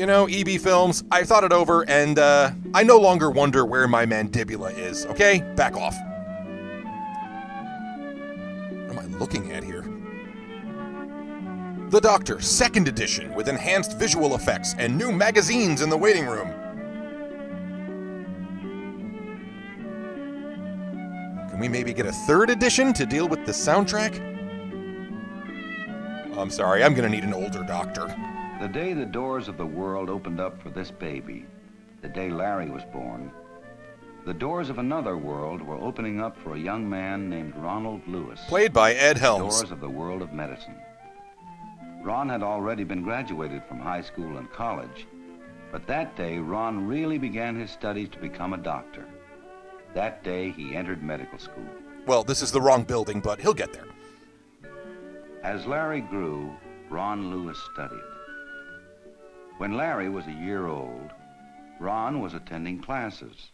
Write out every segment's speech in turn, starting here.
You know, EB Films, I thought it over, and I no longer wonder where my mandibula is, okay? Back off. What am I looking at here? The Doctor, 2nd edition, with enhanced visual effects and new magazines in the waiting room. Can we maybe get a 3rd edition to deal with the soundtrack? I'm sorry, I'm gonna need an older Doctor. The day the doors of the world opened up for this baby, the day Larry was born, the doors of another world were opening up for a young man named Ronald Lewis. Played by Ed Helms. Doors of the world of medicine. Ron had already been graduated from high school and college, but that day Ron really began his studies to become a doctor. That day he entered medical school. Well, this is the wrong building, but he'll get there. As Larry grew, Ron Lewis studied. When Larry was a year old, Ron was attending classes,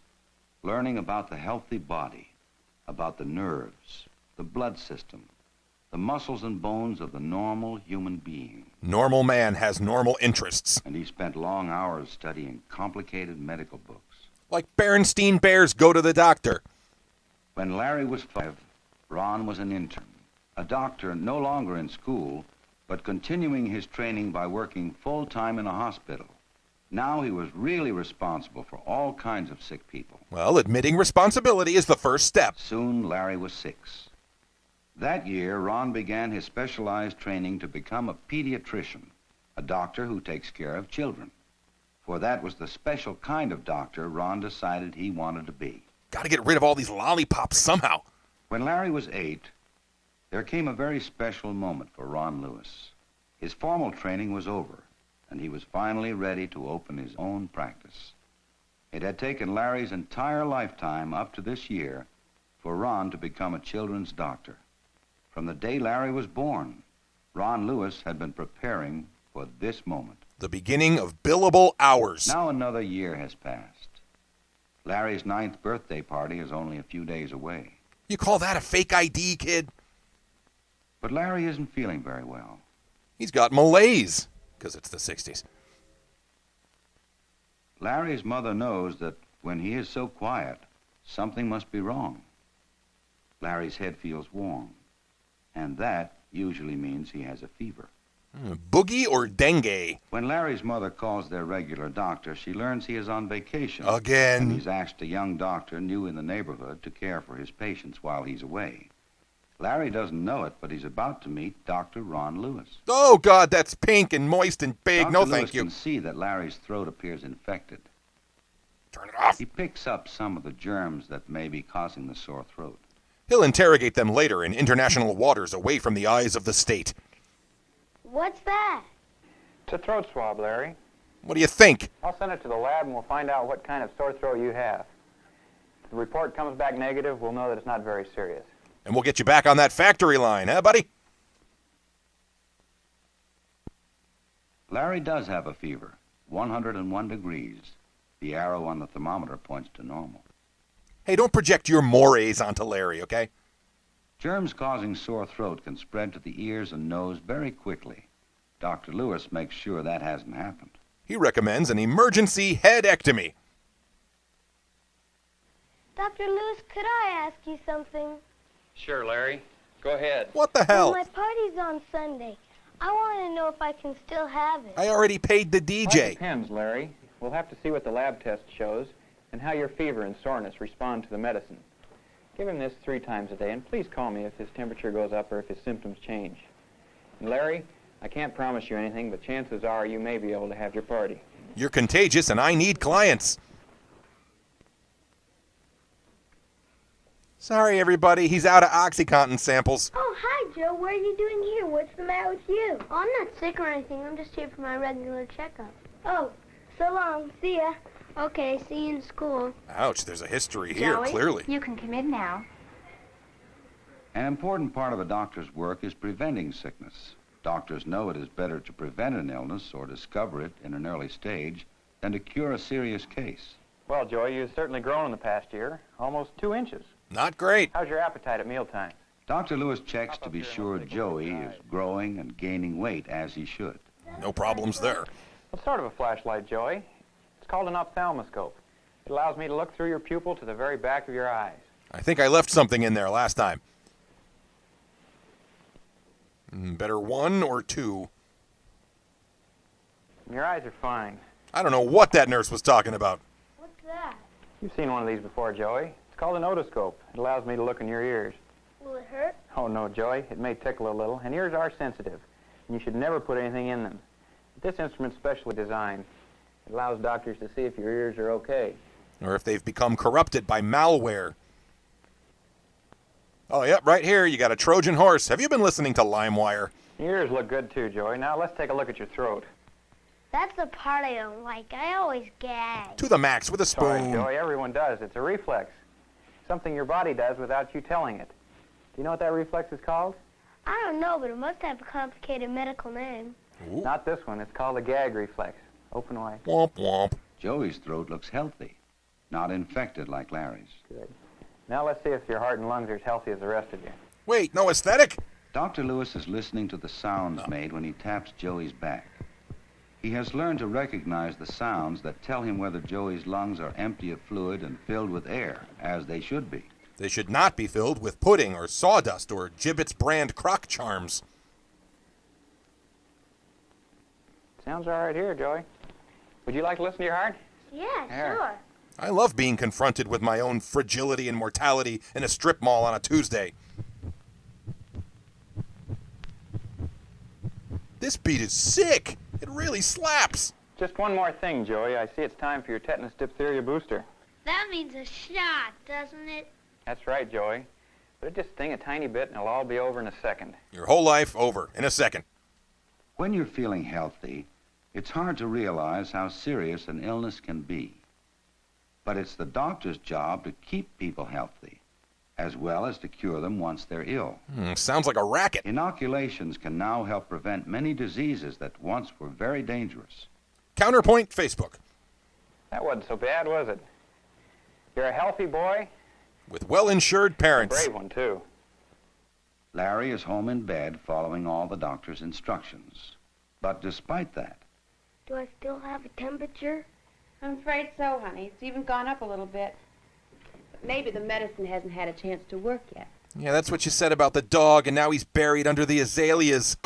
learning about the healthy body, about the nerves, the blood system, the muscles and bones of the normal human being. Normal man has normal interests. And he spent long hours studying complicated medical books. Like Berenstein Bears Go to the Doctor. When Larry was 5, Ron was an intern, a doctor no longer in school, but continuing his training by working full-time in a hospital. Now he was really responsible for all kinds of sick people. Well, admitting responsibility is the first step. Soon Larry was 6. That year, Ron began his specialized training to become a pediatrician, a doctor who takes care of children. For that was the special kind of doctor Ron decided he wanted to be. Gotta get rid of all these lollipops somehow. When Larry was 8, there came a very special moment for Ron Lewis. His formal training was over, and he was finally ready to open his own practice. It had taken Larry's entire lifetime up to this year for Ron to become a children's doctor. From the day Larry was born, Ron Lewis had been preparing for this moment. The beginning of billable hours. Now another year has passed. Larry's 9th birthday party is only a few days away. You call that a fake ID, kid? But Larry isn't feeling very well. He's got malaise, because it's the 60s. Larry's mother knows that when he is so quiet, something must be wrong. Larry's head feels warm, and that usually means he has a fever. Boogie or dengue? When Larry's mother calls their regular doctor, she learns he is on vacation. Again. And he's asked a young doctor new in the neighborhood to care for his patients while he's away. Larry doesn't know it, but he's about to meet Dr. Ron Lewis. Oh, God, that's pink and moist and big. Dr. No, Lewis thank you. can see that Larry's throat appears infected. Turn it off. He picks up some of the germs that may be causing the sore throat. He'll interrogate them later in international waters away from the eyes of the state. What's that? It's a throat swab, Larry. What do you think? I'll send it to the lab and we'll find out what kind of sore throat you have. If the report comes back negative, we'll know that it's not very serious. And we'll get you back on that factory line, huh, buddy? Larry does have a fever, 101 degrees. The arrow on the thermometer points to normal. Hey, don't project your mores onto Larry, okay? Germs causing sore throat can spread to the ears and nose very quickly. Dr. Lewis makes sure that hasn't happened. He recommends an emergency headectomy. Dr. Lewis, could I ask you something? Sure, Larry. Go ahead. What the hell? Well, my party's on Sunday. I want to know if I can still have it. I already paid the Well, DJ. it depends, Larry. We'll have to see what the lab test shows and how your fever and soreness respond to the medicine. Give him this 3 times a day, and please call me if his temperature goes up or if his symptoms change. And Larry, I can't promise you anything, but chances are you may be able to have your party. You're contagious, and I need clients. Sorry, everybody. He's out of OxyContin samples. Oh, hi, Joe. What are you doing here? What's the matter with you? Oh, I'm not sick or anything. I'm just here for my regular checkup. Oh, so long. See ya. Okay, see you in school. Ouch, there's a history here, Joey, clearly. You can come in now. An important part of a doctor's work is preventing sickness. Doctors know it is better to prevent an illness or discover it in an early stage than to cure a serious case. Well, Joey, you've certainly grown in the past year, almost 2 inches. Not great. How's your appetite at mealtime? Dr. Lewis checks to be sure Joey is growing and gaining weight as he should. No problems there. What sort of a flashlight, Joey? It's called an ophthalmoscope. It allows me to look through your pupil to the very back of your eyes. I think I left something in there last time. Better 1 or 2? Your eyes are fine. I don't know what that nurse was talking about. What's that? You've seen one of these before, Joey. It's called an otoscope. It allows me to look in your ears. Will it hurt? Oh, no, Joey. It may tickle a little, and ears are sensitive, and you should never put anything in them. This instrument's specially designed. It allows doctors to see if your ears are okay. Or if they've become corrupted by malware. Oh, yep, right here. You got a Trojan horse. Have you been listening to LimeWire? Your ears look good, too, Joey. Now, let's take a look at your throat. That's the part I don't like. I always gag. To the max with a Sorry, spoon. Joey. Everyone does. It's a reflex. Something your body does without you telling it. Do you know what that reflex is called? I don't know, but it must have a complicated medical name. Ooh. Not this one. It's called a gag reflex. Open wide. Womp womp. Joey's throat looks healthy, not infected like Larry's. Good. Now let's see if your heart and lungs are as healthy as the rest of you. Wait, no aesthetic? Dr. Lewis is listening to the sounds made when he taps Joey's back. He has learned to recognize the sounds that tell him whether Joey's lungs are empty of fluid and filled with air, as they should be. They should not be filled with pudding or sawdust or Gibbets brand crock charms. Sounds all right here, Joey. Would you like to listen to your heart? Yeah, Here. sure. I love being confronted with my own fragility and mortality in a strip mall on a Tuesday. This beat is sick. It really slaps. Just one more thing, Joey. I see it's time for your tetanus diphtheria booster. That means a shot, doesn't it? That's right, Joey. But it just sting a tiny bit and it'll all be over in a second. Your whole life over in a second. When you're feeling healthy, it's hard to realize how serious an illness can be. But it's the doctor's job to keep people healthy, as well as to cure them once they're ill. Sounds like a racket. Inoculations can now help prevent many diseases that once were very dangerous. Counterpoint Facebook. That wasn't so bad, was it? You're a healthy boy. With well-insured A parents. brave one, too. Larry is home in bed following all the doctor's instructions. But despite that, Do I still have a temperature? I'm afraid so, honey. It's even gone up a little bit. But maybe the medicine hasn't had a chance to work yet. Yeah, that's what you said about the dog, and now he's buried under the azaleas.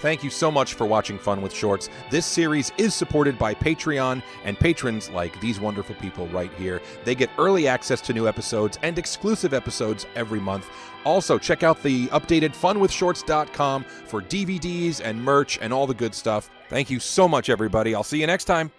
Thank you so much for watching Fun with Shorts. This series is supported by Patreon and patrons like these wonderful people right here. They get early access to new episodes and exclusive episodes every month. Also, check out the updated funwithshorts.com for DVDs and merch and all the good stuff. Thank you so much, everybody. I'll see you next time.